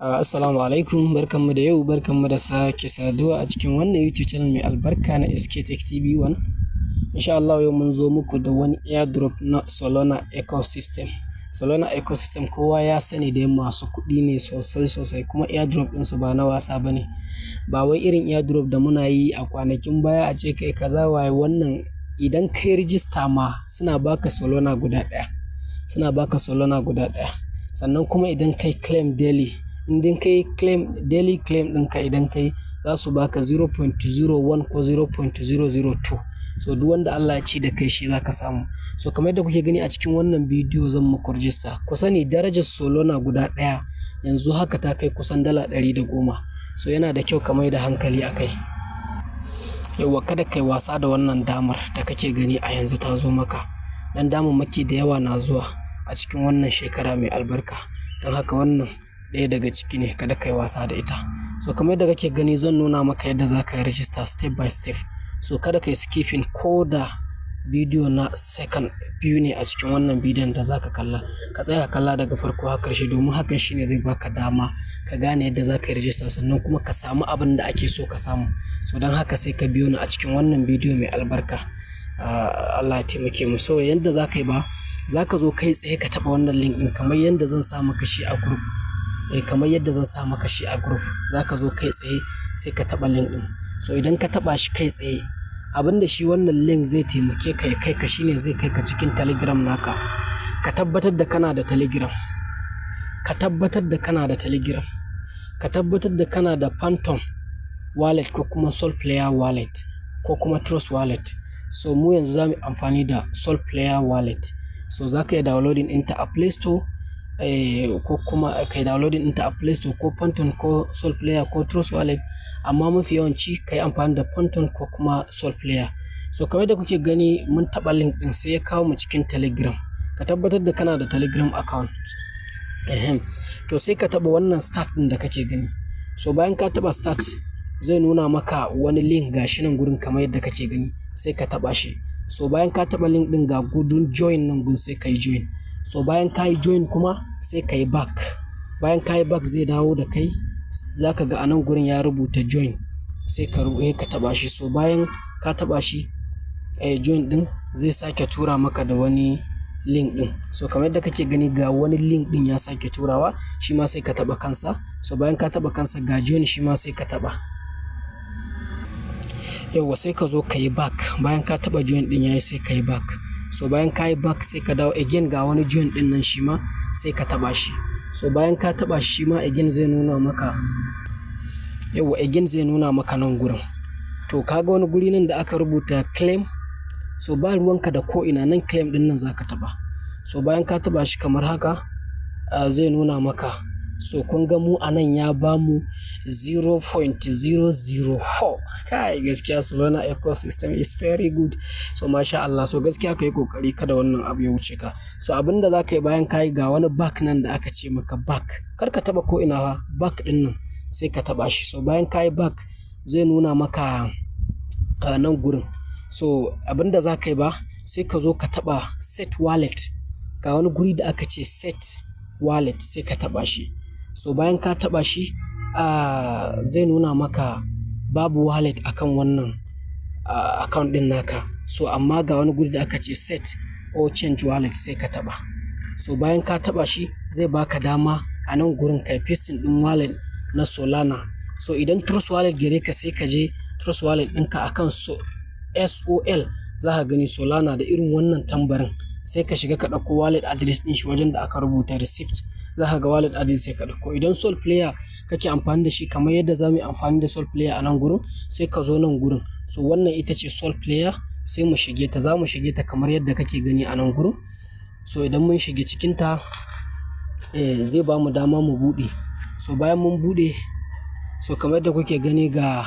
Assalamu alaikum, barkanmu da yau, barkanmu da sake saduwa a cikin wannan YouTube channel mai albarka na SK Tech TV 1. Insha Allah yau mun zo muku da wani airdrop na Solana ecosystem. Solana ecosystem kowa ya sani dai masu kuɗi ne sosai kuma airdrop ɗinsu ba na wasa bane. Ba wai irin airdrop da muna yi a kwanakin baya a ce kai kaza waye wannan idan kai rijista ma suna baka Solana guda ɗaya. Sannan kuma idan kai claim daily, idan kai daily claim ɗinka idan kai za su baka 0.01 ko 0.002. So duk wanda Allah ya ci da kai shi zaka samu. So kamar yadda kuke gani a cikin wannan bidiyo zan muku register. Ku sani darajar Solana guda ɗaya yanzu haka ta kai kusan dala 110. So yana da kyau ka mai da hankali a kai. Yawwa kada kai wasa da wannan damar da kake gani a yanzu ta zo maka. Dan damammaki da yawa na zuwa a cikin wannan shekara mai albarka. Don haka wannan ɗaya daga ciki ne, kada kai wasa da ita. So kamar yadda kake gani zan nuna maka yadda za ka yi register step by step. So kada kai skipping ko da bidiyo na second biyu ne a cikin wannan bidiyon da za ka kalla. Ka tsaya ka kalla daga farko har ƙarshe domin hakan shine zai baka dama ka gane yadda za ka yi register sannan kuma ka samu abin da ake so ka samu. So don haka sai ka biyo ni a cikin wannan bidiyo mai albarka. Allah ya taimake mu. So yadda za ka yi ba, za ka zo kai tsaye ka taɓa wannan link ɗin kamar yadda zan sa maka shi a group. Za ka zo kai tsaye sai ka taɓa link ɗin. So idan ka taɓa shi kai tsaye abinda shi wannan link zai taimake ka ya kai ka shine zai kai ka cikin telegram naka. Ka tabbatar da kana da telegram. Ka tabbatar da kana da Phantom wallet ko kuma Sol Player wallet ko kuma Trust wallet. So mu yanzu za mu amfani da Sol Player wallet. So za ka yi downloading ɗinta a Play Store ko kuma ka yi downloading ɗinta a Play Store ko Phantom ko Sol Player ko Trust wallet, amma mafi yawanci ka yi amfani da Phantom ko kuma Sol Player. So kamar da kuke gani mun taɓa link ɗin sai ya kawo mu cikin Telegram. Ka tabbatar da kana da Telegram account. To sai ka taɓa wannan start ɗin da kake gani. So bayan ka taɓa start zai nuna maka wani link gashi nan gurin kamar yadda kake gani, sai ka taɓa shi. So bayan ka taɓa link ɗin ga gudun join nan gun sai ka yi join. So bayan ka yi join kuma sai ka yi back. Bayan ka yi back zai dawo da kai, za ka ga a nan gurin ya rubuta join, sai ka taɓa shi. So bayan ka taɓa shi join ɗin zai sake tura maka da wani link ɗin. So kamar yadda kake gani ga wani link ɗin ya sake turawa, shi ma sai ka taɓa kansa. So bayan ka taɓa kansa ga join shi ma sai ka taɓa. Yawwa sai ka zo ka yi back. Bayan ka taɓa join ɗin yayi sai ka yi back. So bayan ka yi back sai ka dawo again ga wani join ɗin nan shi ma sai ka taɓa shi. So bayan ka taɓa shi ma again zai nuna maka nan gurin. To kaga wani guri nan da aka rubuta claim. So ba ruwanka da ko ina nan claim ɗin nan za ka taɓa. So bayan ka taɓa shi kamar haka zai nuna maka. So kun ga mu a nan ya ba mu 0.004. Kai gaskiya Solana ecosystem is very good. So masha Allah. So gaskiya ka yi kokari kada wannan abu ya wuce ka. So abinda za ka yi bayan ka yi ga wani back nan da aka ce maka back. Kar ka taɓa ko ina back ɗin nan sai ka taɓa shi. So bayan ka yi back zai nuna maka nan gurin. So abinda za ka yi ba sai ka zo ka taɓa set wallet. Ga wani guri da aka ce set wallet sai ka taɓa shi. So bayan ka taɓa shi zai nuna maka babu wallet akan wannan account ɗin naka. So amma ga wani guri da aka ce set or change wallet sai ka taɓa. So bayan ka taɓa shi zai baka dama a nan gurin kai pasting ɗin wallet na Solana. So idan Trust wallet gare ka sai ka je Trust wallet ɗinka akan SOL za ka gani Solana da irin wannan tambarin. Sai ka shiga ka ɗauko wallet address ɗin shi wajen da aka rubuta receipt. Za ka ga wallet address sai ka ɗauko. Idan Sol Player kake amfani da shi kamar yadda za mu yi amfani da Sol Player a nan gurin, sai ka zo nan gurin. So wannan ita ce Sol Player, sai mu shige ta. Za mu shige ta kamar yadda kake gani a nan gurin. So idan mun shige cikinta zai ba mu dama mu buɗe. So bayan mun buɗe, so kamar yadda kuke gani ga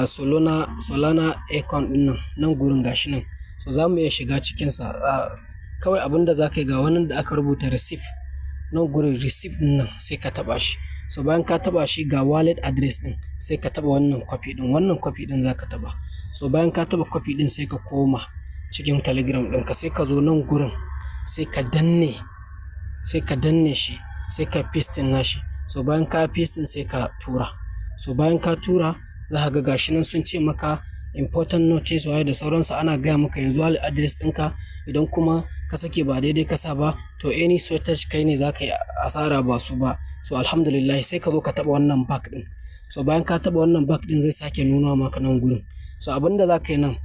Solana account ɗin nan gurin gashi nan. So za mu iya shiga cikinsa. Kawai abinda za ka yi ga wannan da aka rubuta receipt nan gurin receipt ɗin nan sai ka taɓa shi. So bayan ka taɓa shi ga wallet address ɗin sai ka taɓa wannan copy ɗin za ka taɓa. So bayan ka taɓa copy ɗin sai ka koma cikin Telegram ɗinka sai ka zo nan gurin sai ka danne shi sai ka pasting nashi. so bayan ka pasting sai ka tura, so bayan ka tura za ka ga gashi nan sun ce maka important notice waye da sauransu, ana gaya maka yanzu address ɗinka. Idan kuma ka sake ba daidai ka sa ba to any shortage kai ne za ka yi asara ba su ba. So alhamdulillah sai ka zo ka taɓa wannan back ɗin. So bayan ka taɓa wannan back ɗin zai sake nuna maka nan gurin. So abinda za ka yi nan,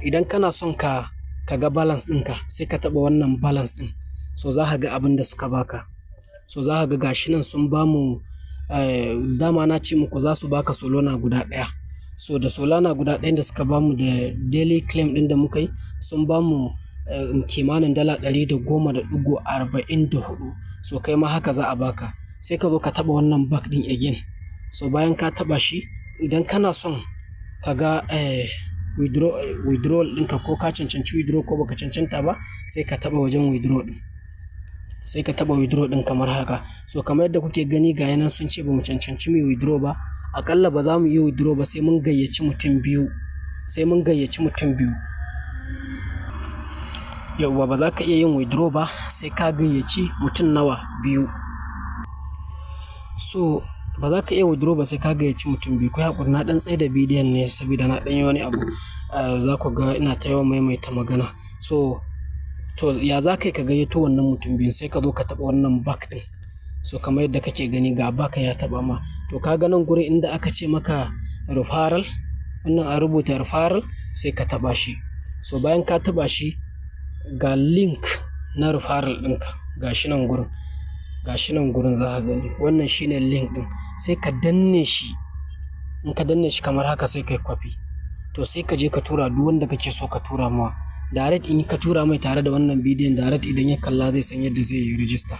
idan kana son ka ga balance ɗinka sai ka taɓa wannan balance ɗin. So za ka ga abin da suka baka. So za ka ga gashi nan sun bamu dama na ce muku za su baka Solana guda ɗaya. So da Solana guda ɗayan da suka bamu da daily claim ɗin da muka yi sun bamu kimanin dala 110.44. So kai ma haka za a baka. Sai ka zo ka taɓa wannan back ɗin again. So bayan ka taɓa shi, idan kana son ka ga withdrawal ɗinka ko ka cancanci withdraw ko baka cancanta ba, sai ka taɓa wajen withdraw ɗin. Sai ka taɓa withdraw ɗin kamar haka. So kamar yadda kuke gani ga yanan sun ce ba mu cancanci mu withdraw ba. Aƙalla ba za mu yi withdraw ba sai mun gayyaci mutum biyu. Yauwa ba za ka iya yin withdraw ba sai ka gayyaci mutum nawa? Biyu. So ba za ka iya withdraw ba sai ka gayyaci mutum biyu. Ku haƙuri na ɗan tsaye da bidiyon ne saboda na ɗan yi wani abu. Za ku ga ina ta yawan maimaita magana. So to ya za ka yi ka gayyato wannan mutum biyun? Sai ka zo ka taɓa wannan back ɗin. So kamar yadda kake gani ga back ya taɓa ma. To ka ga nan gurin inda aka ce maka referral, wannan a rubuta referral, sai ka taɓa shi. So bayan ka taɓa shi ga link na referral ɗinka gashi nan gurin. Gashi nan gurin za ka gani. Wannan shine link ɗin. Sai ka danne shi. In ka danne shi kamar haka sai kai copy. To sai ka je ka tura duk wanda kake so ka tura mawa. Direct in ka tura mai tare da wannan bidiyon, direct idan ya kalla zai san yadda zai yi register.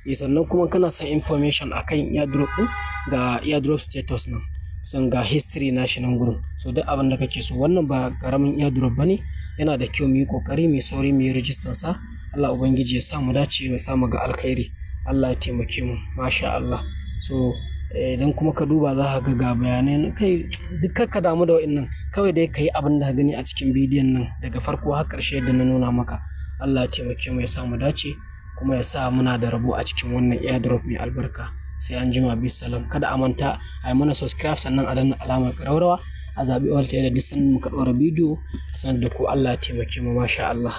Sannan kuma kana son information akan airdrop ɗin, ga airdrop status nan. San ga history na shi nan gurin. So duk abin da kake so. Wannan ba karamin airdrop bane. Yana da kyau mu yi kokari mu sauri mu yi register sa. Allah ubangiji ya sa mu dace, ya sa mu ga alkhairi. Allah ya taimake mu. Masha Allah. So idan kuma ka duba za ka ga bayanai kai duk ka damu da wa'annan, kawai dai ka yi abin da ka gani a cikin bidiyon nan daga farko har ƙarshe yadda na nuna maka. Allah ya taimake mu, ya sa mu dace kuma ya sa muna da rabo a cikin wannan airdrop mai albarka. Sai an jima, bisalam. Kada a manta a yi mana subscribe sannan a danna alamar ƙararrawa, a zaɓi all ta yadda duk sanin muka ɗora bidiyo a sanar da ku. Allah ya taimake mu. Masha Allah.